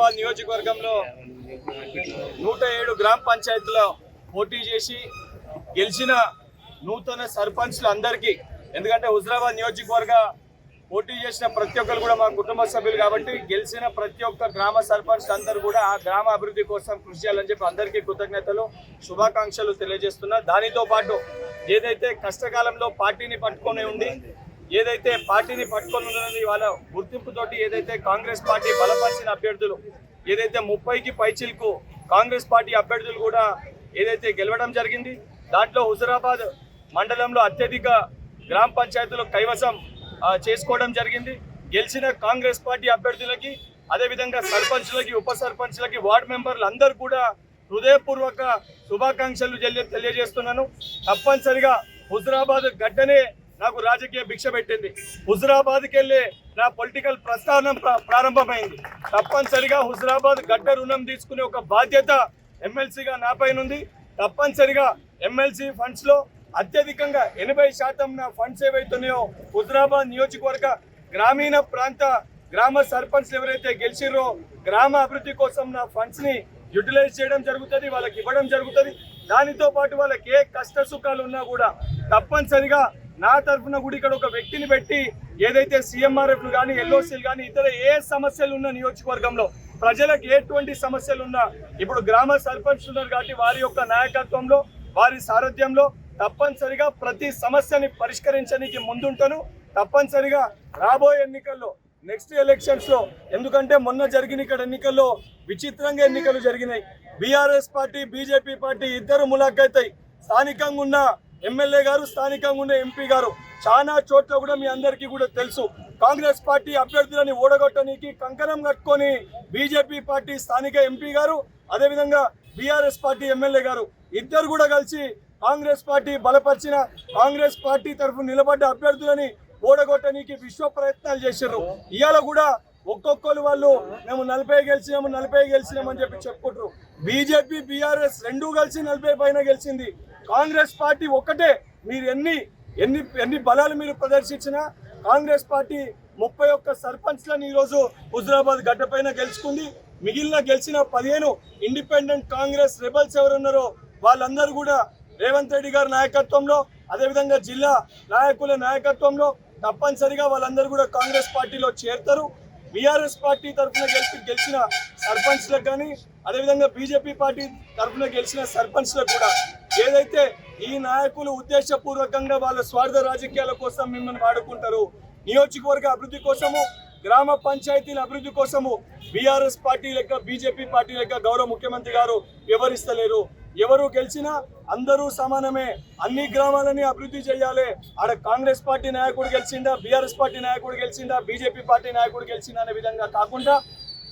హుజరాబాద్ నియోజకవర్గంలో 107 గ్రామ పంచాయతీలో పోటీ చేసి గెలిచిన నూతన సర్పంచ్లు అందరికీ, ఎందుకంటే హుజరాబాద్ నియోజకవర్గ పోటీ చేసిన ప్రతి ఒక్కరు కూడా మా కుటుంబ సభ్యులు కాబట్టి గెలిచిన ప్రతి ఒక్క గ్రామ సర్పంచ్ అందరూ కూడా ఆ గ్రామ అభివృద్ధి కోసం కృషి చేయాలని చెప్పి అందరికీ కృతజ్ఞతలు శుభాకాంక్షలు తెలియజేస్తున్నా. దానితో పాటు ఏదైతే కష్టకాలంలో పార్టీని పట్టుకొని ఉండి ఏదైతే పార్టీని పట్టుకొని ఉన్నది వాళ్ళ గుర్తింపుతోటి ఏదైతే కాంగ్రెస్ పార్టీ బలపరిచిన అభ్యర్థులు ఏదైతే 30కి పైచిలకు కాంగ్రెస్ పార్టీ అభ్యర్థులు కూడా ఏదైతే గెలవడం జరిగింది. దాంట్లో హుజరాబాద్ మండలంలో అత్యధిక గ్రామ పంచాయతీలు కైవసం చేసుకోవడం జరిగింది. గెలిచిన కాంగ్రెస్ పార్టీ అభ్యర్థులకి అదేవిధంగా సర్పంచ్లకి ఉప సర్పంచ్లకి వార్డు మెంబర్లు అందరూ కూడా హృదయపూర్వక శుభాకాంక్షలు తెలియజేస్తున్నాను. తప్పనిసరిగా హుజరాబాద్ గడ్డనే నాకు రాజకీయ భిక్ష పెట్టింది. హుజరాబాద్కి వెళ్ళే నా పొలిటికల్ ప్రస్థానం ప్రారంభమైంది. తప్పనిసరిగా హుజరాబాద్ గడ్డ రుణం తీసుకునే ఒక బాధ్యత ఎమ్మెల్సీగా నా పైన ఉంది. తప్పనిసరిగా ఎమ్మెల్సీ ఫండ్స్లో అత్యధికంగా 80% నా ఫండ్స్ ఏవైతున్నాయో హుజరాబాద్ నియోజకవర్గ గ్రామీణ ప్రాంత గ్రామ సర్పంచ్లు ఎవరైతే గెలిచిర్రో గ్రామ అభివృద్ధి కోసం నా ఫండ్స్ని యూటిలైజ్ చేయడం జరుగుతుంది, వాళ్ళకి ఇవ్వడం జరుగుతుంది. దానితో పాటు వాళ్ళకి ఏ కష్ట సుఖాలు ఉన్నా కూడా తప్పనిసరిగా నా తరఫున కూడా ఇక్కడ ఒక వ్యక్తిని పెట్టి ఏదైతే సీఎంఆర్ఎఫ్లు కానీ ఎల్ఓసీలు కానీ ఇతర ఏ సమస్యలు ఉన్న నియోజకవర్గంలో ప్రజలకు ఎటువంటి సమస్యలు ఉన్నా ఇప్పుడు గ్రామ సర్పంచ్లు ఉన్నారు కాబట్టి వారి యొక్క నాయకత్వంలో వారి సారథ్యంలో తప్పనిసరిగా ప్రతి సమస్యని పరిష్కరించడానికి ముందుంటాను. తప్పనిసరిగా రాబోయే ఎన్నికల్లో నెక్స్ట్ ఎలక్షన్స్ లో, ఎందుకంటే మొన్న జరిగిన ఇక్కడ ఎన్నికల్లో విచిత్రంగా ఎన్నికలు జరిగినాయి. బీఆర్ఎస్ పార్టీ బీజేపీ పార్టీ ఇద్దరు ములాఖైతాయి. స్థానికంగా ఉన్న ఎమ్మెల్యే గారు స్థానికంగా ఉన్న ఎంపీ గారు చాలా చోట్ల కూడా మీ అందరికీ కూడా తెలుసు కాంగ్రెస్ పార్టీ అభ్యర్థులని ఓడగొట్టడానికి కంకణం కట్టుకొని బీజేపీ పార్టీ స్థానిక ఎంపీ గారు అదేవిధంగా బీఆర్ఎస్ పార్టీ ఎమ్మెల్యే గారు ఇద్దరు కూడా కలిసి కాంగ్రెస్ పార్టీ బలపరిచిన కాంగ్రెస్ పార్టీ తరఫున నిలబడ్డ అభ్యర్థులని ఓడగొట్టడానికి విశ్వ ప్రయత్నాలు చేశారు. ఇవాళ కూడా ఒక్కొక్కరు వాళ్ళు మేము 40 గెలిచినామని చెప్పి చెప్పుకుంటారు. బీజేపీ బీఆర్ఎస్ రెండూ కలిసి 40 పైన గెలిచింది. కాంగ్రెస్ పార్టీ ఒక్కటే. మీరు ఎన్ని బలాలు మీరు ప్రదర్శించినా కాంగ్రెస్ పార్టీ 31 సర్పంచ్లను ఈరోజు హుజరాబాద్ గడ్డపైన గెలుచుకుంది. మిగిలిన గెలిచిన 15 ఇండిపెండెంట్ కాంగ్రెస్ రెబల్స్ ఎవరున్నారో వాళ్ళందరూ కూడా రేవంత్ రెడ్డి గారి నాయకత్వంలో అదేవిధంగా జిల్లా నాయకుల నాయకత్వంలో తప్పనిసరిగా వాళ్ళందరూ కూడా కాంగ్రెస్ పార్టీలో చేరుతారు. బీఆర్ఎస్ పార్టీ తరఫున గెలిచిన సర్పంచ్లకు కానీ అదేవిధంగా బీజేపీ పార్టీ తరఫున గెలిచిన సర్పంచ్లకు కూడా ఏదైతే ఈ నాయకులు ఉద్దేశపూర్వకంగా వాళ్ళ స్వార్థ రాజకీయాల కోసం మిమ్మల్ని వాడుకుంటారు, నియోజకవర్గ అభివృద్ధి కోసము గ్రామ పంచాయతీల అభివృద్ధి కోసము బీఆర్ఎస్ పార్టీ లెక్క బీజేపీ పార్టీ లెక్క గౌరవ ముఖ్యమంత్రి గారు వివరిస్తలేరు. ఎవరు గెలిచినా అందరూ సమానమే, అన్ని గ్రామాలని అభివృద్ధి చేయాలి. ఆడ కాంగ్రెస్ పార్టీ నాయకుడు గెలిచిందా, బీఆర్ఎస్ పార్టీ నాయకుడు గెలిచిందా, బీజేపీ పార్టీ నాయకుడు గెలిచిందా అనే విధంగా కాకుండా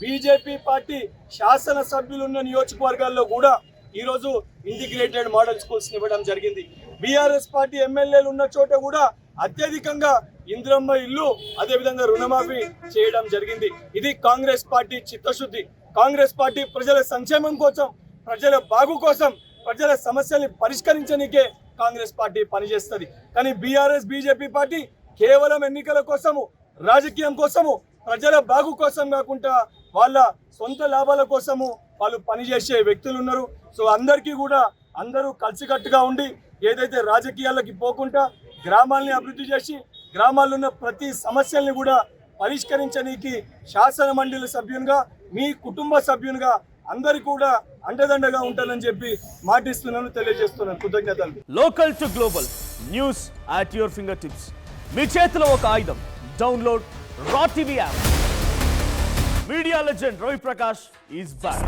బీజేపీ పార్టీ శాసన సభ్యులున్న నియోజకవర్గాల్లో కూడా ఈరోజు ఇంటిగ్రేటెడ్ మోడల్ స్కూల్స్ ఇవ్వడం జరిగింది. బీఆర్ఎస్ పార్టీ ఎమ్మెల్యేలు ఉన్న చోట కూడా అత్యధికంగా ఇంద్రమ్మ ఇల్లు అదేవిధంగా రుణమాఫీ చేయడం జరిగింది. ఇది కాంగ్రెస్ పార్టీ చిత్తశుద్ధి. కాంగ్రెస్ పార్టీ ప్రజల సంక్షేమం కోసం, ప్రజల బాగు కోసం, ప్రజల సమస్యల్ని పరిష్కరించడానికే కాంగ్రెస్ పార్టీ పనిచేస్తుంది. కానీ బీఆర్ఎస్ బీజేపీ పార్టీ కేవలం ఎన్నికల కోసము, రాజకీయం కోసము, ప్రజల బాగు కోసం కాకుండా వాళ్ళ సొంత లాభాల కోసము వాళ్ళు పనిచేసే వ్యక్తులు ఉన్నారు. సో అందరికీ కూడా అందరూ కలిసికట్టుగా ఉండి ఏదైతే రాజకీయాలకి పోకుండా గ్రామాలని అభివృద్ధి చేసి గ్రామాల్లో ఉన్న ప్రతి సమస్యల్ని కూడా పరిష్కరించడానికి శాసన మండలి సభ్యునిగా మీ కుటుంబ సభ్యునిగా అందరి కూడా అండదండగా ఉంటానని చెప్పి మాటిస్తున్నాను, తెలియజేస్తున్నాను. కృతజ్ఞతలు. Local to global news at your fingertips. మీ చేతిలో ఒక ఆయుధం. డౌన్లోడ్ రా TV app. Media legend Ravi Prakash is back.